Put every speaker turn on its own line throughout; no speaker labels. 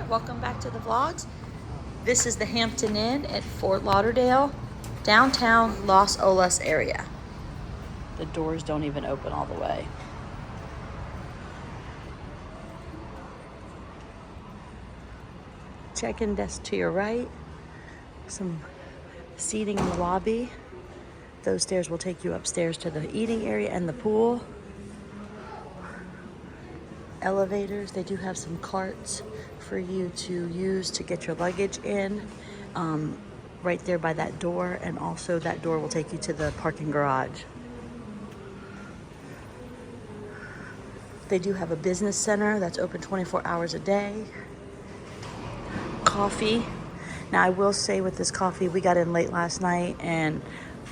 Welcome back to the vlogs. This is the Hampton Inn at Fort Lauderdale, downtown Los Olas area. The doors don't even open all the way. Check-in desk to your right. Some seating in the lobby. Those stairs will take you upstairs to the eating area and the pool. Elevators, they do have some carts for you to use to get your luggage in, right there by that door, and also that door will take you to the parking garage. They do have a business center that's open 24 hours a day. Coffee. Now I will say with this coffee, we got in late last night, and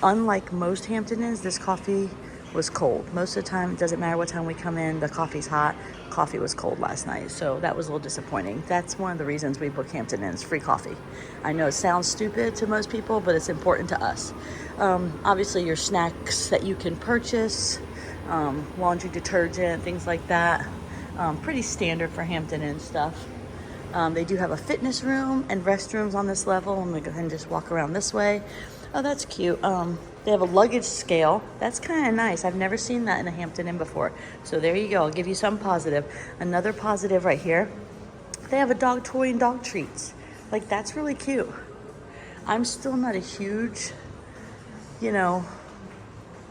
unlike most Hampton Inns, this coffee was cold. Most of the time, it doesn't matter what time we come in, the coffee's hot. Coffee was cold last night, so that was a little disappointing. That's one of the reasons we book Hampton Inns, free coffee. I know it sounds stupid to most people, but it's important to us. Obviously, your snacks that you can purchase, laundry detergent, things like that. Pretty standard for Hampton Inn stuff. They do have a fitness room and restrooms on this level. I'm gonna go ahead and just walk around this way. Oh, that's cute. They have a luggage scale. That's kind of nice. I've never seen that in a Hampton Inn before. So there you go. I'll give you some positive. Another positive right here. They have a dog toy and dog treats. Like, that's really cute. I'm still not a huge,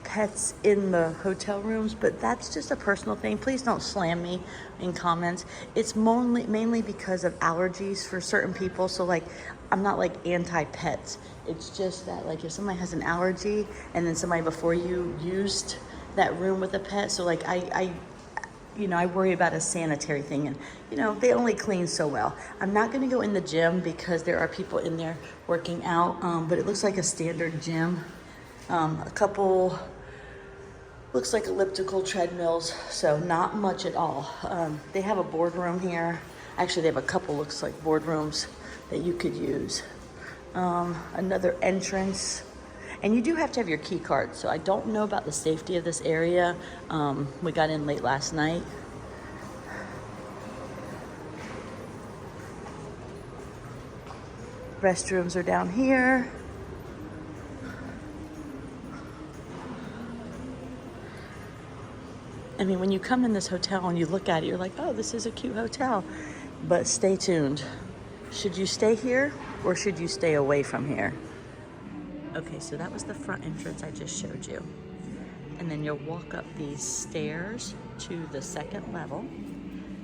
pets in the hotel rooms, but that's just a personal thing. Please don't slam me in comments. It's mainly because of allergies for certain people. So like, I'm not like anti-pets. It's just that like if somebody has an allergy and then somebody before you used that room with a pet, so like I worry about a sanitary thing, and they only clean so well. I'm not going to go in the gym because there are people in there working out, but it looks like a standard gym. A couple looks like elliptical treadmills, so not much at all. They have a boardroom here. Actually, they have a couple looks like boardrooms that you could use. Another entrance, and you do have to have your key card, so I don't know about the safety of this area. We got in late last night. Restrooms are down here. I mean, when you come in this hotel and you look at it, you're like, oh, this is a cute hotel. But stay tuned. Should you stay here or should you stay away from here? Okay, so that was the front entrance I just showed you. And then you'll walk up these stairs to the second level.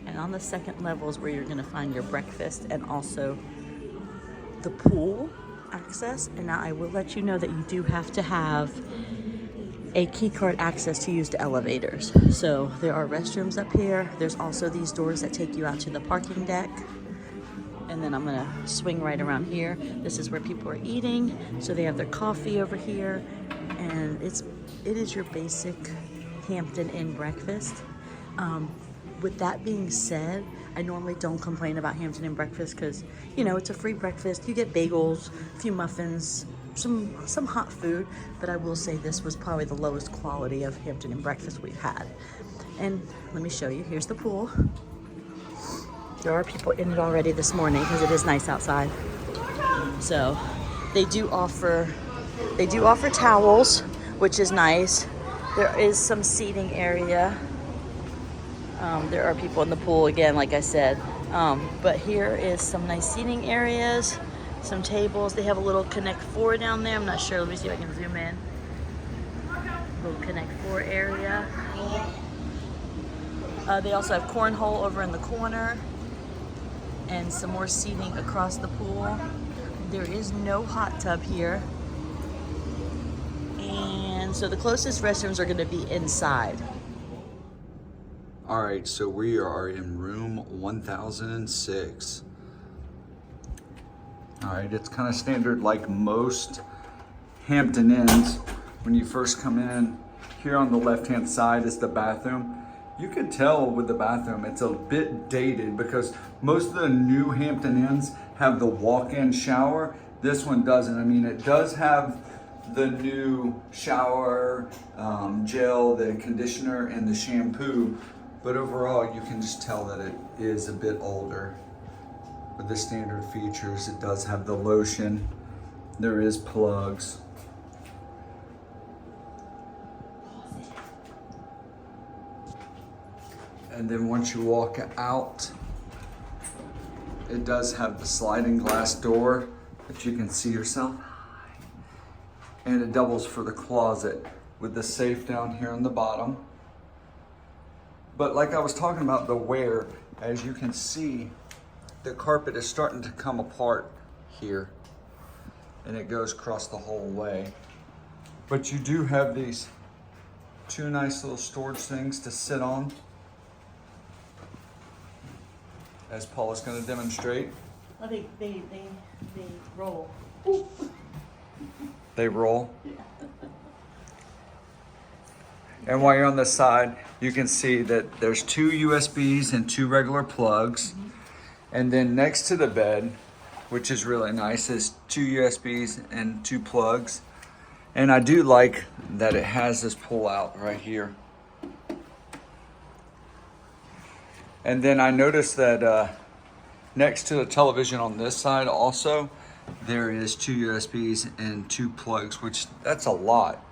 And on the second level is where you're gonna find your breakfast and also the pool access. And now I will let you know that you do have to have a key card access to use the elevators. So there are restrooms up here. There's also these doors that take you out to the parking deck. And then I'm gonna swing right around here. This is where people are eating. So they have their coffee over here. And it is your basic Hampton Inn breakfast. With that being said, I normally don't complain about Hampton Inn breakfast because, it's a free breakfast. You get bagels, a few muffins, some hot food, but I will say this was probably the lowest quality of Hampton Inn breakfast we've had. And let me show you, here's the pool. There are people in it already this morning because it is nice outside. So they do offer towels, which is nice. There is some seating area. There are people in the pool again, like I said. But here is some nice seating areas. Some tables. They have a little Connect 4 down there. I'm not sure. Let me see if I can zoom in. Little Connect 4 area. They also have cornhole over in the corner. And some more seating across the pool. There is no hot tub here. And so the closest restrooms are going to be inside.
All right, so we are in room 1006. All right, it's kind of standard like most Hampton Inns. When you first come in, here on the left-hand side is the bathroom. You can tell with the bathroom, it's a bit dated because most of the new Hampton Inns have the walk-in shower. This one doesn't. I mean, it does have the new shower, gel, the conditioner, and the shampoo, but overall, you can just tell that it is a bit older. with the standard features. It does have the lotion. There is plugs. And then once you walk out, it does have the sliding glass door that you can see yourself. And it doubles for the closet with the safe down here on the bottom. But like I was talking about the wear, as you can see, the carpet is starting to come apart here. And it goes across the whole way. But you do have these two nice little storage things to sit on, as Paul is going to demonstrate.
Well, they roll.
They roll. And while you're on the side, you can see that there's 2 USBs and 2 regular plugs. And then next to the bed, which is really nice, is 2 USBs and 2 plugs. And I do like that it has this pull out right here. And then I noticed that next to the television on this side also, there is 2 USBs and 2 plugs, which that's a lot.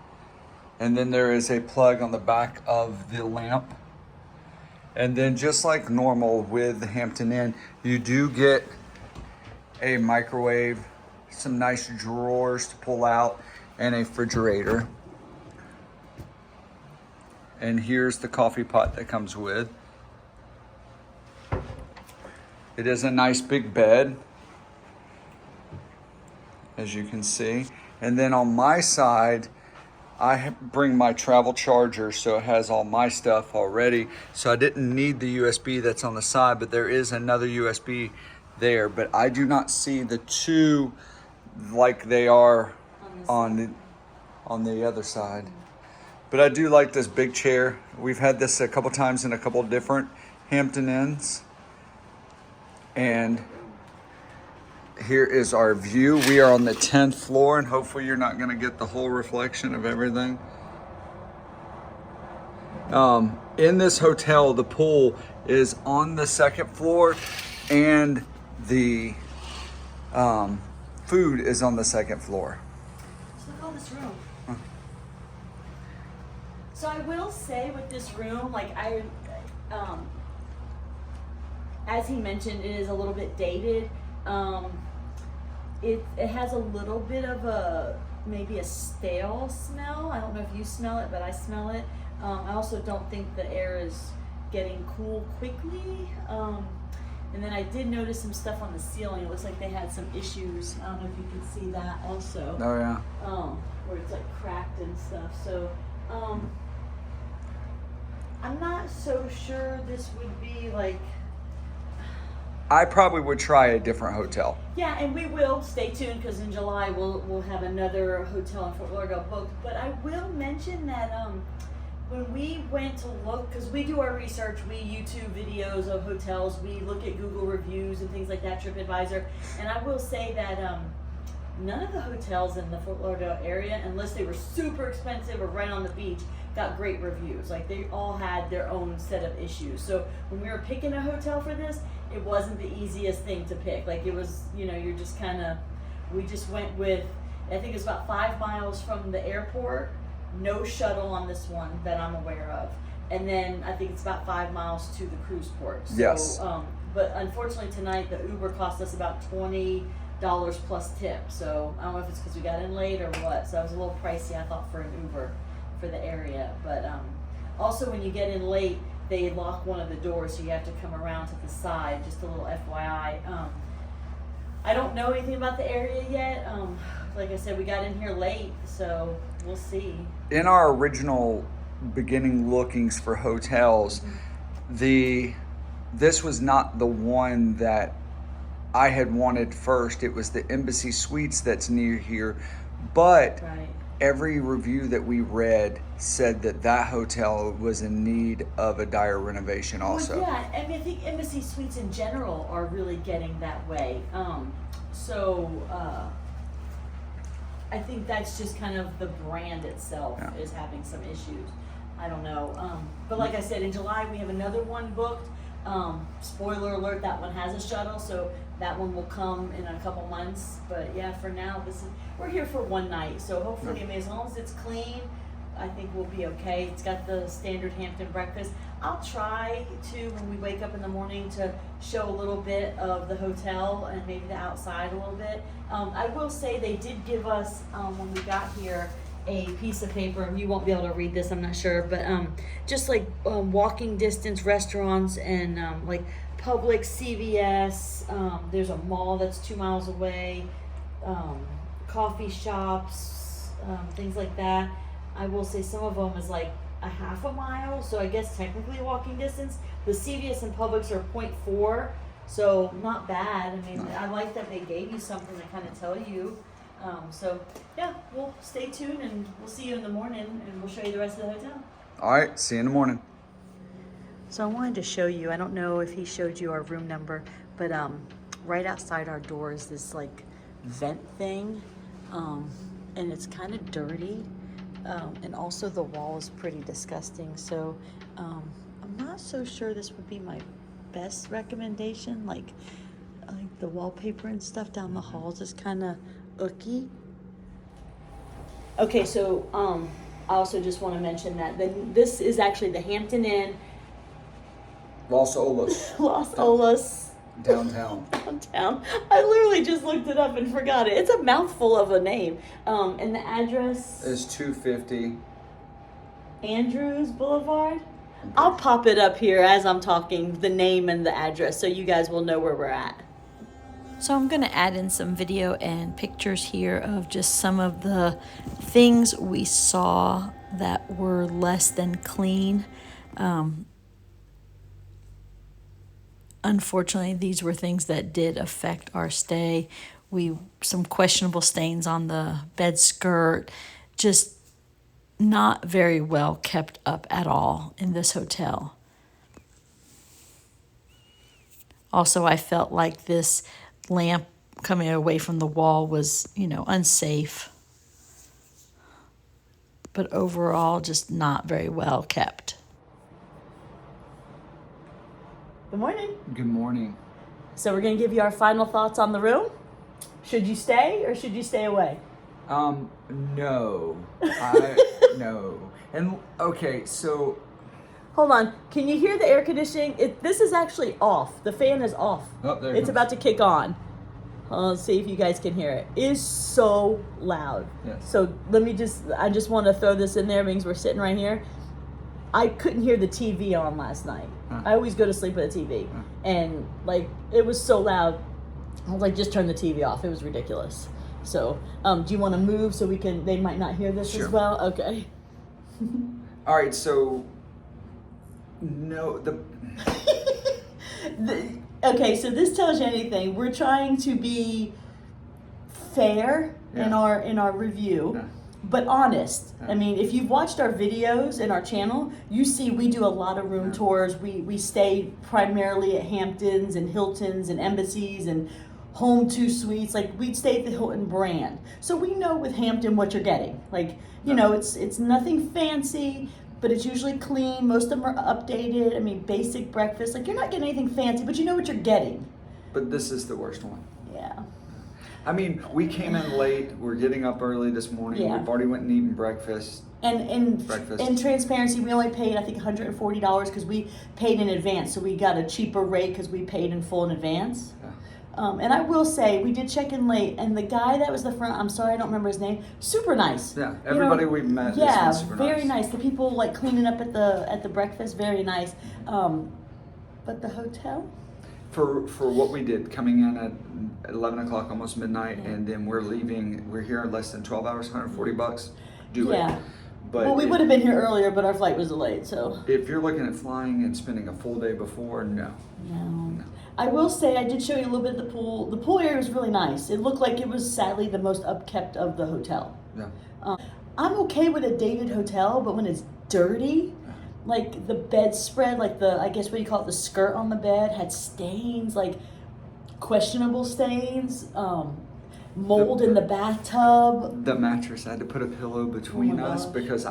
And then there is a plug on the back of the lamp. And then just like normal with the Hampton Inn, you do get a microwave, some nice drawers to pull out, and a refrigerator. And here's the coffee pot that comes with. It is a nice big bed, as you can see. And then on my side, I bring my travel charger, so it has all my stuff already. So I didn't need the USB that's on the side, but there is another USB there. But I do not see the 2 like they are on the other side. But I do like this big chair. We've had this a couple times in a couple different Hampton Inns. And here is our view. We are on the 10th floor, and hopefully you're not gonna get the whole reflection of everything. In this hotel, the pool is on the 2nd floor, and the food is on the 2nd floor.
Just look at all this room. So I will say with this room, like as he mentioned, it is a little bit dated. It has a little bit of maybe a stale smell. I don't know if you smell it, but I smell it. I also don't think the air is getting cool quickly. And then I did notice some stuff on the ceiling. It looks like they had some issues. I don't know if you can see that also.
Oh yeah.
Where it's like cracked and stuff. So I'm not so sure this would be like.
I probably would try a different hotel.
Yeah, and we will. Stay tuned, because in July we'll have another hotel in Fort Lauderdale booked. But I will mention that when we went to look, because we do our research, we YouTube videos of hotels, we look at Google reviews and things like that, TripAdvisor, and I will say that none of the hotels in the Fort Lauderdale area, unless they were super expensive or right on the beach, got great reviews. Like, they all had their own set of issues. So when we were picking a hotel for this, it wasn't the easiest thing to pick. Like, it was, you're just kind of, we just went with, I think it's about 5 miles from the airport, no shuttle on this one that I'm aware of. And then I think it's about 5 miles to the cruise port. So,
yes.
But unfortunately tonight, the Uber cost us about $20 plus tip. So I don't know if it's because we got in late or what. So it was a little pricey, I thought, for an Uber for the area. But also when you get in late, they lock one of the doors, so you have to come around to the side. Just a little FYI. I don't know anything about the area yet. Like I said, we got in here late, so we'll see.
In our original beginning lookings for hotels, this was not the one that I had wanted first. It was the Embassy Suites that's near here, but
right.
Every review that we read said that hotel was in need of a dire renovation also.
Well, yeah, I mean, I think Embassy Suites in general are really getting that way. I think that's just kind of the brand itself is having some issues. I don't know. But like I said, in July we have another one booked. Spoiler alert, that one has a shuttle, so that one will come in a couple months. But yeah, for now, we're here for one night, so hopefully, I mean, as long as it's clean, I think we'll be okay. It's got the standard Hampton breakfast. I'll try to, when we wake up in the morning, to show a little bit of the hotel and maybe the outside a little bit. I will say they did give us, when we got here, a piece of paper, and you won't be able to read this, I'm not sure, but just like walking distance restaurants and like Publix, CVS, there's a mall that's 2 miles away, coffee shops, things like that. I will say some of them is like a half a mile, so I guess technically walking distance. The CVS and Publix are 0.4, so not bad. I mean, I like that they gave you something to kind of tell you. So yeah, we'll stay tuned and we'll see you in the morning and we'll show you the rest of the hotel.
All right, see you in the morning.
So I wanted to show you, I don't know if he showed you our room number, but right outside our door is this like vent thing, and it's kind of dirty, and also the wall is pretty disgusting. So I'm not so sure this would be my best recommendation. Like the wallpaper and stuff down the halls is kind of ooky. Okay, so I also just want to mention that this is actually the Hampton Inn
Los Olas.
Los Olas.
Downtown.
Downtown. I literally just looked it up and forgot it. It's a mouthful of a name. And the address
Is 250.
Andrews Boulevard. I'll pop it up here as I'm talking, the name and the address, so you guys will know where we're at. So I'm going to add in some video and pictures here of just some of the things we saw that were less than clean. Unfortunately, these were things that did affect our stay. Some questionable stains on the bed skirt, just not very well kept up at all in this hotel. Also, I felt like this lamp coming away from the wall was, unsafe. But overall, just not very well kept. Good morning.
Good morning.
So we're going to give you our final thoughts on the room. Should you stay or should you stay away?
No. No. And okay, so
Hold on. Can you hear the air conditioning? This is actually off. The fan is off.
Oh, there it
It's
comes.
about to kick on. Let's see if you guys can hear it. It is so loud.
Yes.
So I just want to throw this in there because we're sitting right here. I couldn't hear the TV on last night. I always go to sleep with a TV. And like, it was so loud. I was like, just turn the TV off. It was ridiculous. So, do you want to move so they might not hear this
Sure.
as well? Okay.
all right, so no,
Okay, so this tells you anything. We're trying to be fair in our review,
Yeah.
but honest.
Yeah.
I mean, if you've watched our videos in our channel, you see we do a lot of room tours. We stay primarily at Hamptons and Hiltons and Embassies and Home 2 Suites. Like, we'd stay at the Hilton brand. So we know with Hampton what you're getting. Like, it's nothing fancy, but it's usually clean. Most of them are updated. I mean, basic breakfast. Like, you're not getting anything fancy, but you know what you're getting.
but this is the worst one.
Yeah.
I mean, we came in late. We're getting up early this morning.
Yeah.
We've already went and eaten breakfast.
And
Breakfast.
in transparency, we only paid, I think, $140 because we paid in advance. So we got a cheaper rate because we paid in full in advance.
Yeah.
And I will say, we did check in late, and the guy that was the front, I'm sorry, I don't remember his name, super nice.
Yeah, everybody we've met
yeah,
has been super
very
nice.
nice. The people like cleaning up at the breakfast, very nice. But the hotel?
For what we did, coming in at 11 o'clock, almost midnight, and then we're leaving. We're here in less than 12 hours, $140. Do it.
Yeah.
But
Well, we would have been here earlier, but our flight was delayed, so.
if you're looking at flying and spending a full day before, no.
No. I will say, I did show you a little bit of the pool. The pool area was really nice. It looked like it was sadly the most upkept of the hotel.
Yeah.
I'm okay with a dated hotel, but when it's dirty, like the bedspread, like I guess what you call it, the skirt on the bed had stains, like questionable stains, mold in the bathtub.
The mattress, I had to put a pillow between
my
us
gosh.
because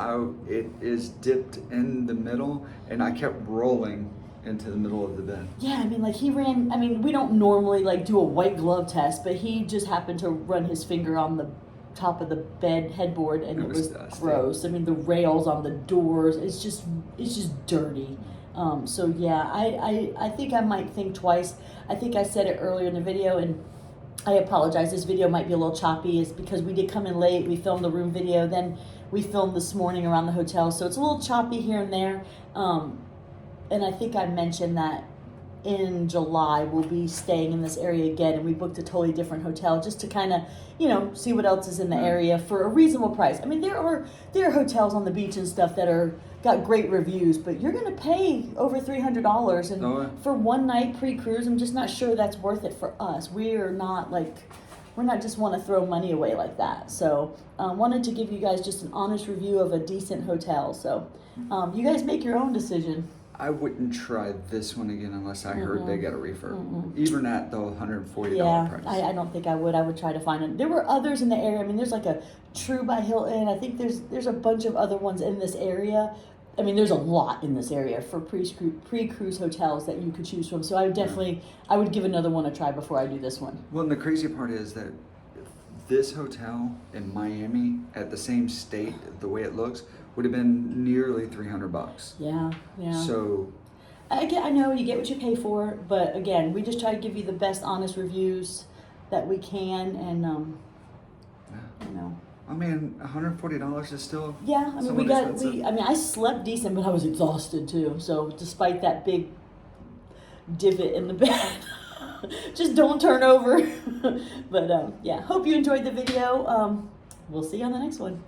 it is dipped in the middle, and I kept rolling into the middle of the bed.
Yeah, I mean, like he ran. I mean, we don't normally like do a white glove test, but he just happened to run his finger on the top of the bed headboard, and it was gross. I mean, the rails on the doors. It's just dirty. So yeah, I think I might think twice. I think I said it earlier in the video, and I apologize. This video might be a little choppy. It's because we did come in late. We filmed the room video, then we filmed this morning around the hotel, so it's a little choppy here and there. And I think I mentioned that in July we'll be staying in this area again, and we booked a totally different hotel just to kind of, you know, see what else is in the area for a reasonable price. I mean, there are hotels on the beach and stuff that got great reviews, but you're going to pay over $300, and for one night pre-cruise, I'm just not sure that's worth it for us. We're not just want to throw money away like that. So wanted to give you guys just an honest review of a decent hotel. So you guys make your own decision.
I wouldn't try this one again unless I heard they got a refurb, even at the $140 price.
I don't think I would. I would try to find it. There were others in the area. I mean, there's like a True by Hilton. I think there's a bunch of other ones in this area. I mean, there's a lot in this area for pre-cruise hotels that you could choose from. So I would give another one a try before I do this one.
Well, and the crazy part is that this hotel in Miami at the same state, the way it looks, would have been nearly $300.
Yeah.
So
I know you get what you pay for, but again, we just try to give you the best honest reviews that we can, and you know.
I mean, $140 is still.
Yeah, I mean, I slept decent, but I was exhausted too. So despite that big divot in the bed, just don't turn over. But yeah, hope you enjoyed the video. We'll see you on the next one.